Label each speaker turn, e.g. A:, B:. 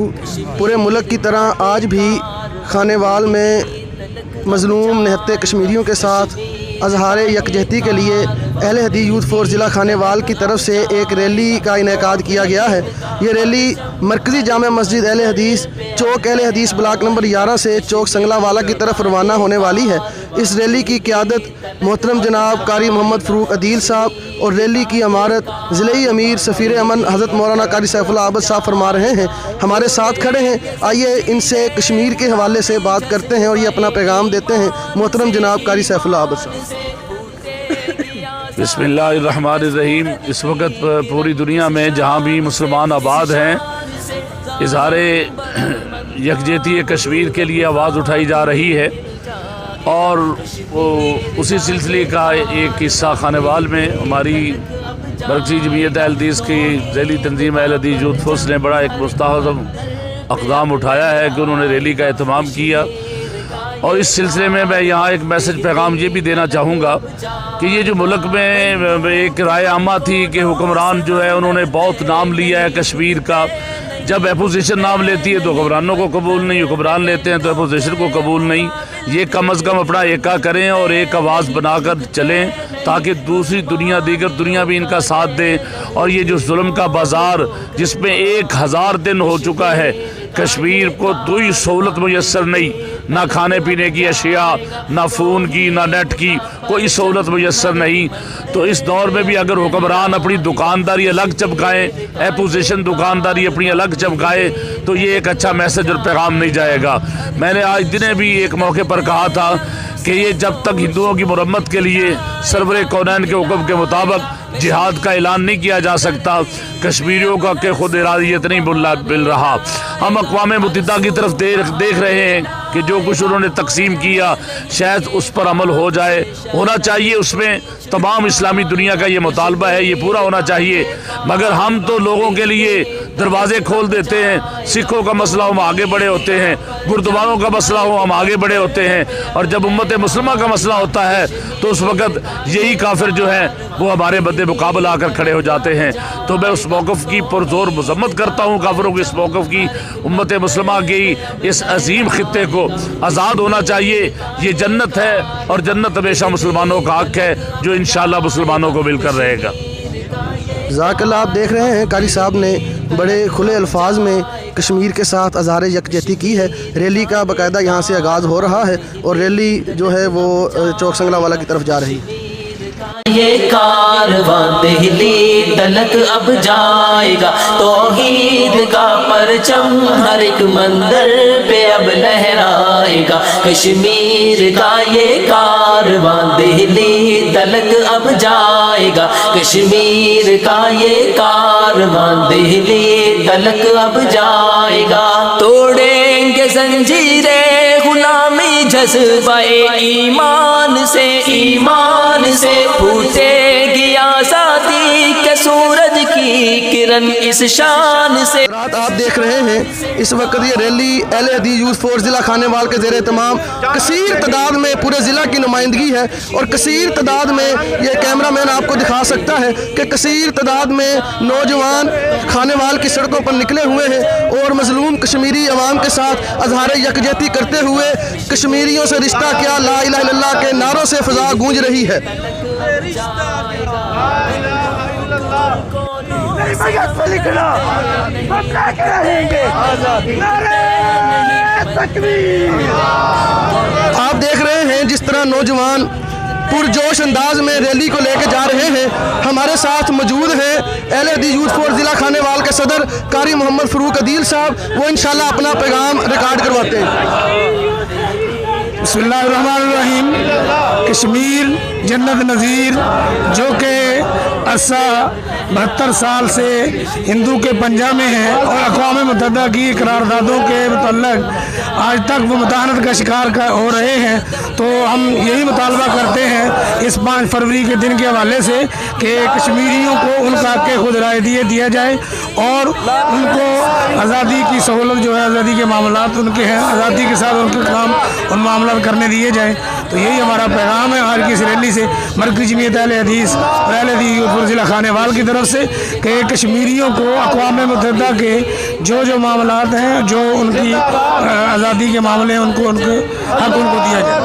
A: पूरे मुल्क की तरह आज भी खानेवाल में मज़लूम निहत्ते कश्मीरियों के साथ अज़हार यकजहती के लिए अहले हदीस यूथ फोर्स ज़िला खानेवाल की तरफ से एक रैली का इनेकाद किया गया है। ये रैली मरकज़ी जामे मस्जिद अहले हदीस चौक अहले हदीस ब्लॉक नंबर 11 से चौक संगलावाला की तरफ रवाना होने वाली है। इस रैली की क़ियादत मोहतरम जनाब कारी मोहम्मद फ़रूक अदील साहब और रैली की अमारत ज़िले अमीर सफ़ीर अमन हज़रत मौलाना कारी सैफुल्लाह आबद साहब फरमा रहे हैं। हमारे साथ खड़े हैं, आइए इनसे कश्मीर के हवाले से बात करते हैं और ये अपना पैगाम देते हैं। मोहतरम जनाब कारी सैफुल्लाह आबद साहब।
B: बिस्मिल्लाहिर्रहमानिर्रहीम। इस वक्त पूरी दुनिया में जहाँ भी मुसलमान आबाद हैं, इज़हार यकजहती कश्मीर के लिए आवाज़ उठाई जा रही है और उसी सिलसिले का एक किस्सा खानेवाल में हमारी मरकज़ी जमीयत अहले हदीस की ज़ैली तंजीम अहले हदीस यूथ फोर्स ने बड़ा एक मुस्तहज़म इक़दाम उठाया है कि उन्होंने रैली का एहतमाम किया। और इस सिलसिले में मैं यहाँ एक मैसेज पैगाम ये भी देना चाहूँगा कि ये जो मुल्क में एक राय आमा थी कि हुक्मरान जो है उन्होंने बहुत नाम लिया है कश्मीर का। जब अपोजिशन नाम लेती है तो हुक्मरानों को कबूल नहीं, हुक्मरान लेते हैं तो अपोजिशन को कबूल नहीं। ये कम अज़ कम अपना एका करें और एक आवाज़ बनाकर चलें ताकि दूसरी दुनिया दीगर दुनिया भी इनका साथ दे। और ये जो जुल्म का बाज़ार जिसमें 1000 दिन हो चुका है, कश्मीर को कोई सहूलत मुयस्सर नहीं, ना खाने पीने की अशिया, ना फ़ोन की, ना नेट की कोई सहूलत मुयस्सर नहीं। तो इस दौर में भी अगर हुक्मरान अपनी दुकानदारी अलग चमकाएँ, अपोजिशन दुकानदारी अपनी अलग चमकाए, तो ये एक अच्छा मैसेज और पैगाम नहीं जाएगा। मैंने आज दिने भी एक मौके पर कहा था कि ये जब तक हिंदुओं की मुरम्मत के लिए सरवरे कौनैन के हुक्म के मुताबिक जिहाद का ऐलान नहीं किया जा सकता, कश्मीरियों का के खुद इरादियत नहीं मिल रहा। हम अक़वाम मुत्तहिदा की तरफ देख रहे हैं कि जो कुछ उन्होंने तकसीम किया शायद उस पर अमल हो जाए, होना चाहिए। उसमें तमाम इस्लामी दुनिया का ये मुतालबा है, ये पूरा होना चाहिए। मगर हम तो लोगों के लिए दरवाजे खोल देते हैं। सिखों का मसला हो हम आगे बढ़े होते हैं, गुरुद्वारों का मसला हो हम आगे बढ़े होते हैं, और जब उम्मत मुस्लिमा का मसला होता है तो उस वक़्त यही काफिर जो है वो हमारे बदे मुकाबला आकर खड़े हो जाते हैं। तो मैं उस मौक़िफ़ की पुरज़ोर मज़म्मत करता हूँ काफिरों की, इस मौक़िफ़ की। उम्मत मुस्लिमा की इस अजीम खित्ते को आज़ाद होना चाहिए। ये जन्नत है और जन्नत हमेशा मुसलमानों का हक़ है जो इंशाअल्लाह मुसलमानों को मिलकर रहेगा।
A: ज़ाकल्लाह, आप देख रहे हैं कारी साहब ने बड़े खुले अल्फाज में कश्मीर के साथ अज़हार यकजहती की है। रैली का बाकायदा यहाँ से आगाज़ हो रहा है और रैली जो है वो चौक संगलावाला की तरफ जा रही है।
C: ये कारवां दिल्ली तलक अब जाएगा, तौहीद का परचम हर एक मंदिर पे अब लहराएगा। कश्मीर का ये कारवां दिल्ली तलक अब जाएगा, कश्मीर का ये कारवां दिल्ली तलक अब जाएगा। तोड़ेंगे जंजीरें गुलामी जज्बाए ईमान से फूटेगी आज़ादी के सूरज की किरण इस शान से।
A: रात आप देख रहे हैं इस वक्त ये रैली अहले हदीस यूथ फोर्स ज़िला खानेवाल के ज़ेरे तमाम कसीर तादाद में पूरे ज़िला की नुमाइंदगी है। और कसीर तादाद में ये कैमरा मैन आपको दिखा सकता है कि कसीर तादाद में नौजवान खानेवाल की सड़कों पर निकले हुए हैं और मज़लूम कश्मीरी अवाम के साथ अज़हार यकजहती करते हुए कश्मीरियों से रिश्ता क्या, ला इलाहा इल्लल्लाह के नारों से फ़ज़ा गूंज रही है। आप देख रहे हैं जिस तरह नौजवान पुरजोश अंदाज में रैली को लेकर जा रहे हैं। हमारे साथ मौजूद हैं अहले हदीस यूथ फोर्स ज़िला खानेवाल के सदर कारी मोहम्मद फ़रूक अदील साहब, वो इंशाल्लाह अपना पैगाम रिकॉर्ड करवाते हैं।
D: बिस्मिल्लाहिर्रहमानिर्रहीम। कश्मीर जन्नत नज़ीर जो कि अरसा 72 साल से हिंदू के पंजा में है और अक़वाम मुत्तहिदा की करारदादों के मुतल्लक़ आज तक वो मुताहनत का शिकार हो रहे हैं। तो हम यही मुतालबा करते हैं इस 5 फरवरी के दिन के हवाले से कि कश्मीरियों को उनका हक़ खुद राय दिया जाए और उनको आज़ादी की सहूलत जो है, आज़ादी के मामलात उनके हैं, आज़ादी के साथ उनके काम उन मामलात करने दिए जाए। तो यही हमारा पैगाम है आज की इस रैली से। मरकज़ी जमीयत अहले हदीस और अहले हदीस यूथ फौज ज़िला खानेवाल की तरफ से कि कश्मीरियों को अक़वाम मुत्तहिदा के जो मामलात हैं, जो उनकी आज़ादी के मामले हैं, उनको हक उनको दिया जाए।